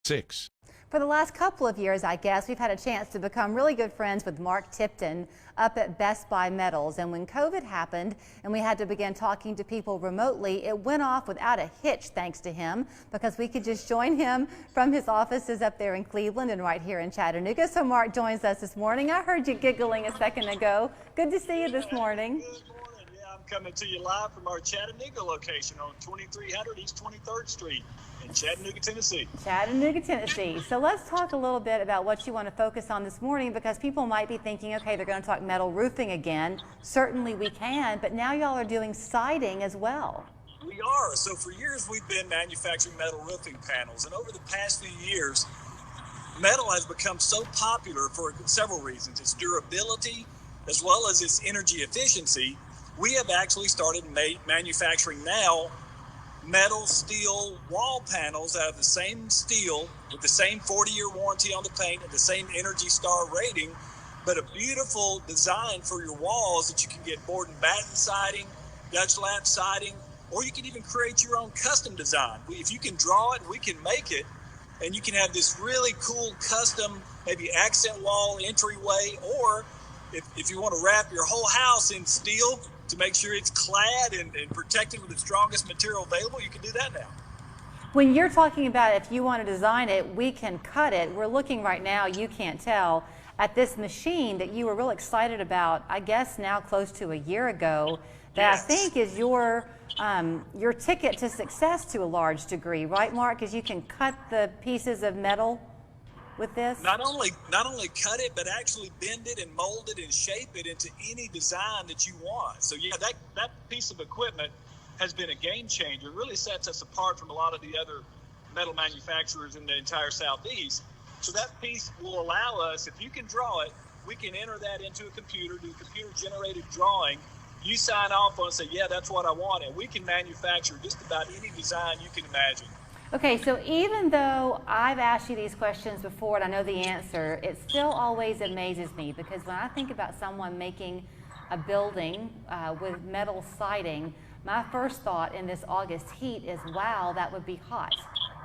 6. For the last couple of years, I guess, we've had a chance to become really good friends with Mark Tipton up at Best Buy Metals. And when COVID happened and we had to begin talking to people remotely, it went off without a hitch thanks to him, because we could just join him from his offices up there in Cleveland and right here in Chattanooga. So Mark joins us this morning. I heard you giggling a second ago. Good to see you this morning. Good morning. Yeah, I'm coming to you live from our Chattanooga location on 2300 East 23rd Street in Chattanooga, Tennessee. Chattanooga, Tennessee. So let's talk a little bit about what you want to focus on this morning, because people might be thinking, okay, they're going to talk metal roofing again. Certainly we can, but now y'all are doing siding as well. We are. So for years we've been manufacturing metal roofing panels, and over the past few years, metal has become so popular for several reasons. Its durability, as well as its energy efficiency. We have actually started manufacturing now metal steel wall panels out of the same steel with the same 40-year warranty on the paint and the same Energy Star rating, but a beautiful design for your walls that you can get board and batten siding, Dutch lap siding, or you can even create your own custom design. If you can draw it, we can make it, and you can have this really cool custom, maybe accent wall entryway, or if you want to wrap your whole house in steel to make sure it's clad and protected with the strongest material available, you can do that now. When you're talking about if you want to design it, we can cut it. We're looking right now, you can't tell, at this machine that you were real excited about, I guess now close to a year ago, that Yes. I think is your ticket to success to a large degree, right, Mark? Because you can cut the pieces of metal with this? Not only cut it, but actually bend it and mold it and shape it into any design that you want. So yeah, that piece of equipment has been a game changer. It really sets us apart from a lot of the other metal manufacturers in the entire Southeast. So that piece will allow us, if you can draw it, we can enter that into a computer, do computer-generated drawing. You sign off on it and say, yeah, that's what I want, and we can manufacture just about any design you can imagine. Okay, so even though I've asked you these questions before and I know the answer, it still always amazes me, because when I think about someone making a building with metal siding, my first thought in this August heat is, wow, that would be hot.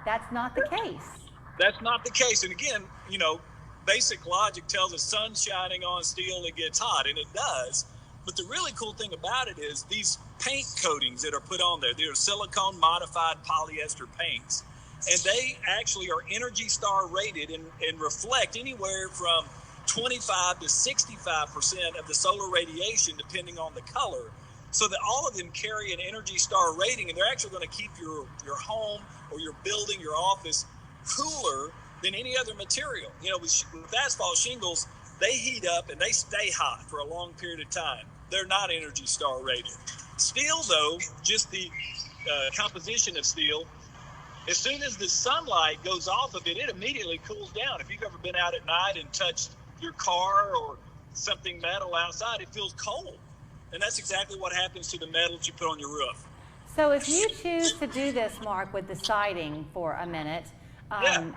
That's not the case. That's not the case. And again, you know, basic logic tells us sun shining on steel, it gets hot, and it does. But the really cool thing about it is these paint coatings that are put on there, they're silicone modified polyester paints. And they actually are Energy Star rated and reflect anywhere from 25 to 65% of the solar radiation, depending on the color. So that all of them carry an Energy Star rating, and they're actually going to keep your home or your building, your office, cooler than any other material. You know, with asphalt shingles, they heat up and they stay hot for a long period of time. They're not Energy Star rated. Steel, though, just the composition of steel, as soon as the sunlight goes off of it, it immediately cools down. If you've ever been out at night and touched your car or something metal outside, it feels cold. And that's exactly what happens to the metal that you put on your roof. So if you choose to do this, Mark, with the siding for a minute, and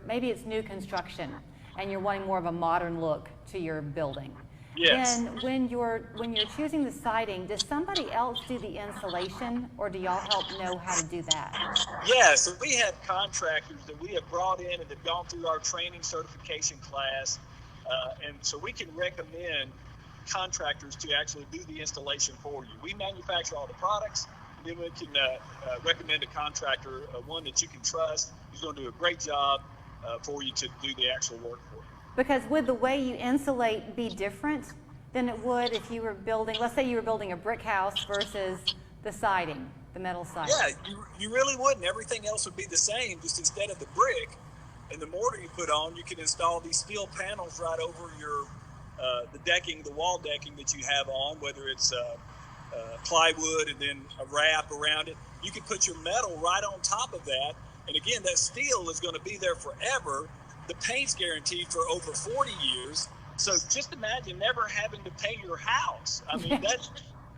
maybe it's new construction, and you're wanting more of a modern look to your building. Yes. Then when you're choosing the siding, does somebody else do the insulation, or do y'all help know how to do that? Yeah, so we have contractors that we have brought in and have gone through our training certification class, and so we can recommend contractors to actually do the installation for you. We manufacture all the products, and then we can recommend a contractor, one that you can trust, who's going to do a great job for you to do the actual work for you. Because would the way you insulate be different than it would if you were building, let's say you were building a brick house versus the siding, the metal siding? Yeah, you really wouldn't. Everything else would be the same, just instead of the brick and the mortar you put on, you can install these steel panels right over your the decking, the wall decking that you have on, whether it's plywood and then a wrap around it. You can put your metal right on top of that, and again, that steel is going to be there forever. The paint's guaranteed for over 40 years. So just imagine never having to paint your house. I mean,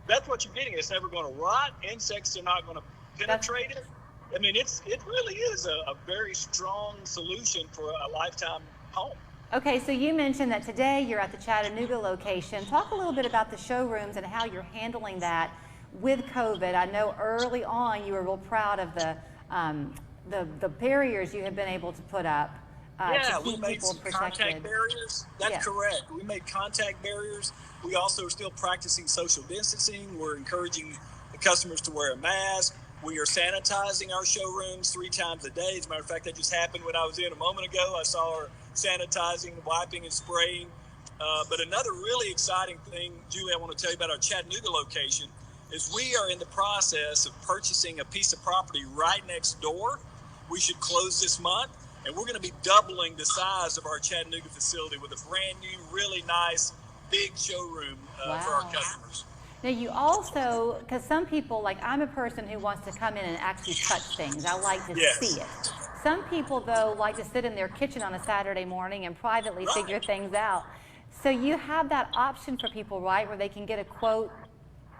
that's what you're getting. It's never going to rot. Insects are not going to penetrate it. I mean, it really is a very strong solution for a lifetime home. Okay, so you mentioned that today you're at the Chattanooga location. Talk a little bit about the showrooms and how you're handling that with COVID. I know early on you were real proud of the the barriers you have been able to put up Yeah, to we keep made people some protected. contact barriers. That's Yeah. correct. We made contact barriers. We also are still practicing social distancing. We're encouraging the customers to wear a mask. We are sanitizing our showrooms 3 times a day. As a matter of fact, that just happened when I was in a moment ago. I saw her sanitizing, wiping, and spraying. But another really exciting thing, Julie, I want to tell you about our Chattanooga location is we are in the process of purchasing a piece of property right next door. We should close this month, and we're going to be doubling the size of our Chattanooga facility with a brand new, really nice, big showroom for our Wow. customers. Now you also, because some people, like I'm a person who wants to come in and actually touch things. I like to Yes. see it. Some people though like to sit in their kitchen on a Saturday morning and privately Right. figure things out. So you have that option for people, right, where they can get a quote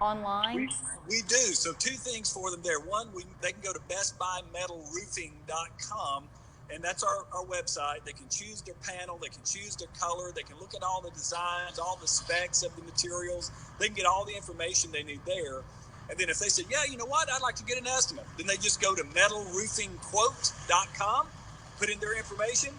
online? We do. So 2 things for them there. One, they can go to bestbuymetalroofing.com, and that's our website. They can choose their panel, they can choose their color, they can look at all the designs, all the specs of the materials. They can get all the information they need there. And then if they say, yeah, you know what, I'd like to get an estimate, then they just go to metalroofingquote.com, put in their information,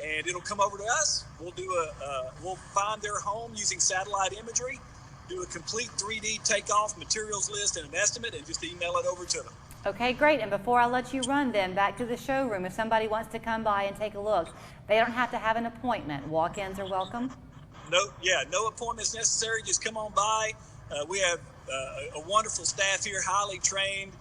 and it'll come over to us. We'll find their home using satellite imagery, do a complete 3D takeoff materials list and an estimate, and just email it over to them. Okay, great. And before I let you run then, back to the showroom, if somebody wants to come by and take a look, they don't have to have an appointment. Walk-ins are welcome? No appointments necessary. Just come on by. We have a wonderful staff here, highly trained.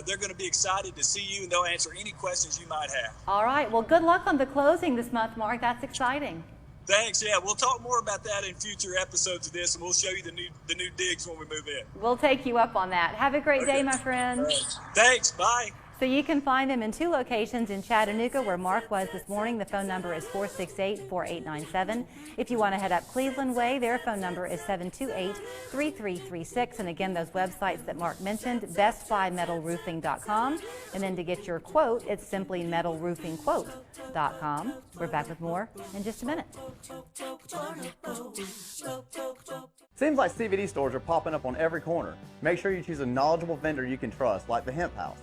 They're going to be excited to see you, and they'll answer any questions you might have. All right. Well, good luck on the closing this month, Mark. That's exciting. Thanks. Yeah, we'll talk more about that in future episodes of this, and we'll show you the new digs when we move in. We'll take you up on that. Have a great day, my friend. All right. Thanks. Bye. So you can find him in 2 locations in Chattanooga, where Mark was this morning. The phone number is 468-4897. If you want to head up Cleveland Way, their phone number is 728-3336. And again, those websites that Mark mentioned, bestbuymetalroofing.com. And then to get your quote, it's simply metalroofingquote.com. We're back with more in just a minute. Seems like CBD stores are popping up on every corner. Make sure you choose a knowledgeable vendor you can trust, like the Hemp House.